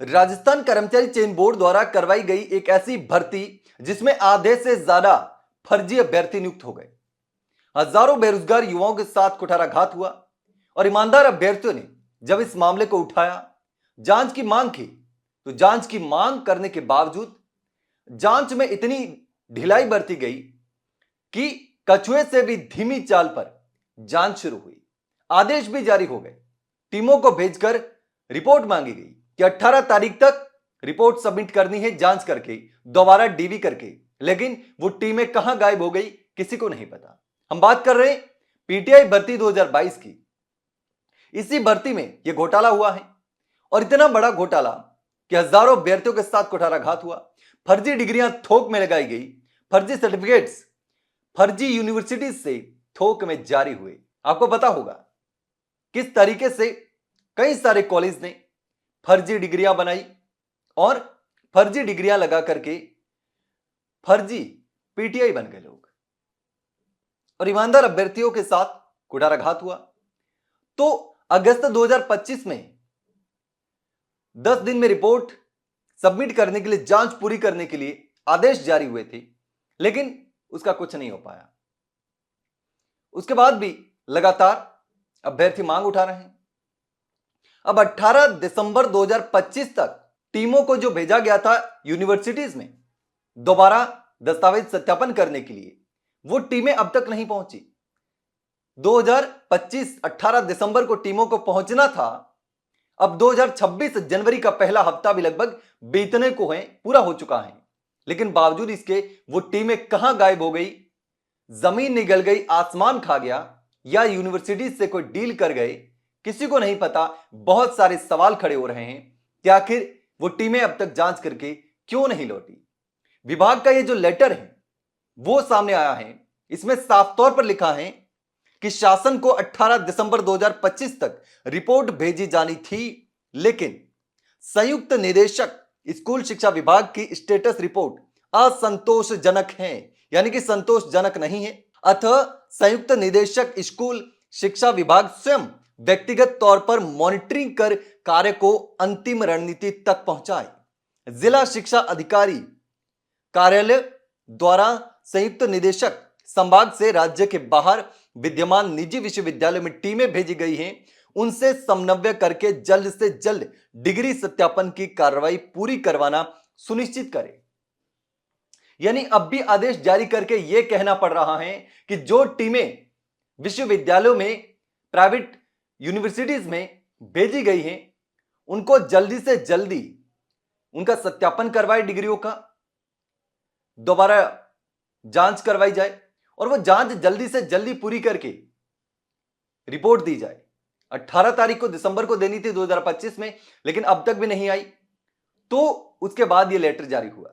राजस्थान कर्मचारी चयन बोर्ड द्वारा करवाई गई एक ऐसी भर्ती जिसमें आधे से ज्यादा फर्जी अभ्यर्थी नियुक्त हो गए। हजारों बेरोजगार युवाओं के साथ कुठाराघात हुआ और ईमानदार अभ्यर्थियों ने जब इस मामले को उठाया, जांच की मांग की, तो जांच की मांग करने के बावजूद जांच में इतनी ढिलाई बरती गई कि कछुए से भी धीमी चाल पर जांच शुरू हुई। आदेश भी जारी हो गए। टीमों को भेजकर रिपोर्ट मांगी गई कि 18 तारीख तक रिपोर्ट सबमिट करनी है, जांच करके दोबारा डीवी करके। लेकिन वो टीमें कहां गायब हो गई, किसी को नहीं पता। हम बात कर रहे हैं पीटीआई भर्ती 2022 की। इसी भर्ती में यह घोटाला हुआ है और इतना बड़ा घोटाला कि हजारों अभ्यर्थियों के साथ कुठाराघात हुआ, फर्जी डिग्रियां थोक में लगाई गई, फर्जी सर्टिफिकेट्स फर्जी यूनिवर्सिटीज से थोक में जारी हुए। आपको पता होगा किस तरीके से कई सारे कॉलेज ने फर्जी डिग्रियां बनाई और फर्जी डिग्रियां लगा करके फर्जी पीटीआई बन गए लोग और ईमानदार अभ्यर्थियों के साथ कुठाराघात हुआ। तो अगस्त 2025 में 10 दिन में रिपोर्ट सबमिट करने के लिए, जांच पूरी करने के लिए आदेश जारी हुए थे, लेकिन उसका कुछ नहीं हो पाया। उसके बाद भी लगातार अभ्यर्थी मांग उठा रहे हैं। अब 18 दिसंबर 2025 तक टीमों को जो भेजा गया था यूनिवर्सिटीज में दोबारा दस्तावेज सत्यापन करने के लिए, वो टीमें अब तक नहीं पहुंची। 2025 18 दिसंबर को टीमों को पहुंचना था। अब 2026 जनवरी का पहला हफ्ता भी लगभग बीतने को है, पूरा हो चुका है, लेकिन बावजूद इसके वो टीमें कहां गायब हो गई, जमीन निगल गई, आसमान खा गया, या यूनिवर्सिटी से कोई डील कर गए, किसी को नहीं पता। बहुत सारे सवाल खड़े हो रहे हैं कि आखिर वो टीमें अब तक जांच करके क्यों नहीं लौटी। विभाग का ये जो लेटर है वो सामने आया है, इसमें साफ तौर पर लिखा है कि शासन को 18 दिसंबर 2025 तक रिपोर्ट भेजी जानी थी, लेकिन संयुक्त निदेशक स्कूल शिक्षा विभाग की स्टेटस रिपोर्ट असंतोषजनक है, यानी कि संतोषजनक नहीं है। अतः संयुक्त निदेशक स्कूल शिक्षा विभाग स्वयं व्यक्तिगत तौर पर मॉनिटरिंग कर कार्य को अंतिम रणनीति तक पहुंचाए। जिला शिक्षा अधिकारी कार्यालय द्वारा संयुक्त निदेशक संभाग से राज्य के बाहर विद्यमान निजी विश्वविद्यालयों में टीमें भेजी गई हैं, उनसे समन्वय करके जल्द से जल्द डिग्री सत्यापन की कार्रवाई पूरी करवाना सुनिश्चित करें। यानी अब भी आदेश जारी करके यह कहना पड़ रहा है कि जो टीमें विश्वविद्यालयों में, प्राइवेट यूनिवर्सिटीज में भेजी गई हैं, उनको जल्दी से जल्दी उनका सत्यापन करवाए, डिग्रियों का दोबारा जांच करवाई जाए और वो जांच जल्दी से जल्दी पूरी करके रिपोर्ट दी जाए। 18 तारीख को दिसंबर को देनी थी 2025 में, लेकिन अब तक भी नहीं आई। तो उसके बाद ये लेटर जारी हुआ।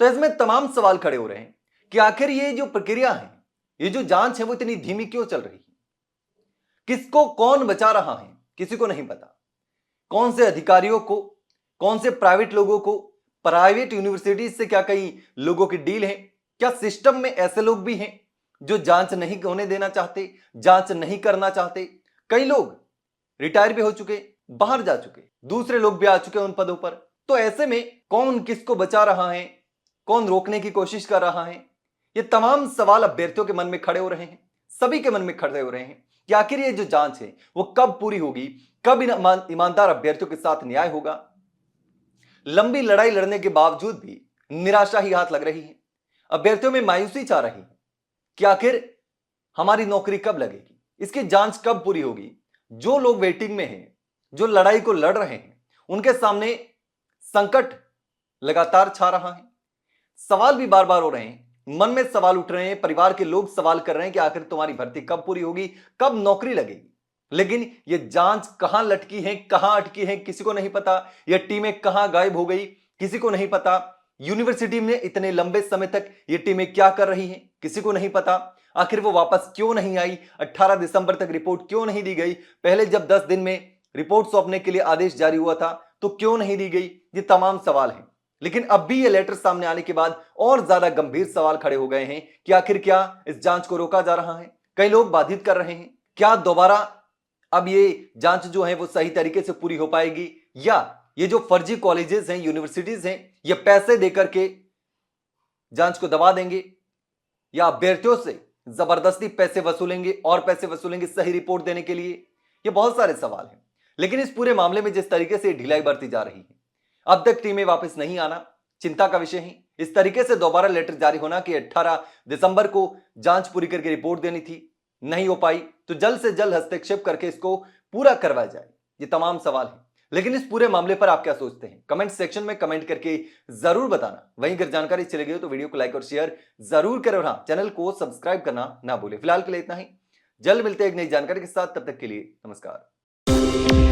तो इसमें तमाम सवाल खड़े हो रहे हैं कि आखिर ये जो प्रक्रिया है, ये जो जांच है, वो इतनी धीमी क्यों चल रही है। किसको कौन बचा रहा है, किसी को नहीं पता। कौन से अधिकारियों को, कौन से प्राइवेट लोगों को, प्राइवेट यूनिवर्सिटीज से क्या कई लोगों की डील है। क्या सिस्टम में ऐसे लोग भी हैं जो जांच नहीं होने देना चाहते, जांच नहीं करना चाहते। कई लोग रिटायर भी हो चुके, बाहर जा चुके, दूसरे लोग भी आ चुके उन पदों पर। तो ऐसे में कौन किसको बचा रहा है, कौन रोकने की कोशिश कर रहा है, ये तमाम सवाल अभ्यर्थियों के मन में खड़े हो रहे हैं, सभी के मन में खड़े हो रहे हैं कि आखिर ये जो जांच है वो कब पूरी होगी, कब ईमानदार अभ्यर्थियों के साथ न्याय होगा। लंबी लड़ाई लड़ने के बावजूद भी निराशा ही हाथ लग रही है। अभ्यर्थियों में मायूसी छा रही है कि आखिर हमारी नौकरी कब लगेगी, इसकी जांच कब पूरी होगी। जो लोग वेटिंग में हैं, जो लड़ाई को लड़ रहे हैं, उनके सामने संकट लगातार छा रहा है। सवाल भी बार बार हो रहे हैं, मन में सवाल उठ रहे हैं, परिवार के लोग सवाल कर रहे हैं कि आखिर तुम्हारी भर्ती कब पूरी होगी, कब नौकरी लगेगी। लेकिन यह जांच कहां लटकी है, कहां अटकी है, किसी को नहीं पता। यह टीमें कहां गायब हो गई, किसी को नहीं पता। यूनिवर्सिटी में इतने लंबे समय तक ये टीमें क्या कर रही हैं, किसी को नहीं पता। आखिर वो वापस क्यों नहीं आई, 18 दिसंबर तक रिपोर्ट क्यों नहीं दी गई। पहले जब 10 दिन में रिपोर्ट सौंपने के लिए आदेश जारी हुआ था तो क्यों नहीं दी गई। ये तमाम सवाल हैं। लेकिन अब भी ये लेटर सामने आने के बाद और ज्यादा गंभीर सवाल खड़े हो गए हैं कि आखिर क्या इस जांच को रोका जा रहा है। कई लोग बाधित कर रहे हैं, क्या दोबारा अब ये जांच जो है वो सही तरीके से पूरी हो पाएगी, या ये जो फर्जी कॉलेजेस हैं, यूनिवर्सिटीज हैं, ये पैसे देकर के जांच को दबा देंगे या अभ्यर्थियों से जबरदस्ती पैसे वसूलेंगे और पैसे वसूलेंगे सही रिपोर्ट देने के लिए? ये बहुत सारे सवाल हैं। लेकिन इस पूरे मामले में जिस तरीके से ढिलाई बरती जा रही है, अब तक टीमें वापस नहीं आना चिंता का विषय है। इस तरीके से दोबारा लेटर जारी होना कि 18 दिसंबर को जांच पूरी करके रिपोर्ट देनी थी, नहीं हो पाई, तो जल्द से जल्द हस्तक्षेप करके इसको पूरा करवाया जाए। ये तमाम सवाल हैं। लेकिन इस पूरे मामले पर आप क्या सोचते हैं? कमेंट सेक्शन में कमेंट करके जरूर बताना। वहीं अगर जानकारी अच्छी लगी हो तो वीडियो को लाइक और शेयर जरूर करें और हाँ, चैनल को सब्सक्राइब करना ना भूलें। फिलहाल के लिए इतना ही, जल्द मिलते हैं एक नई जानकारी के साथ, तब तक के लिए नमस्कार।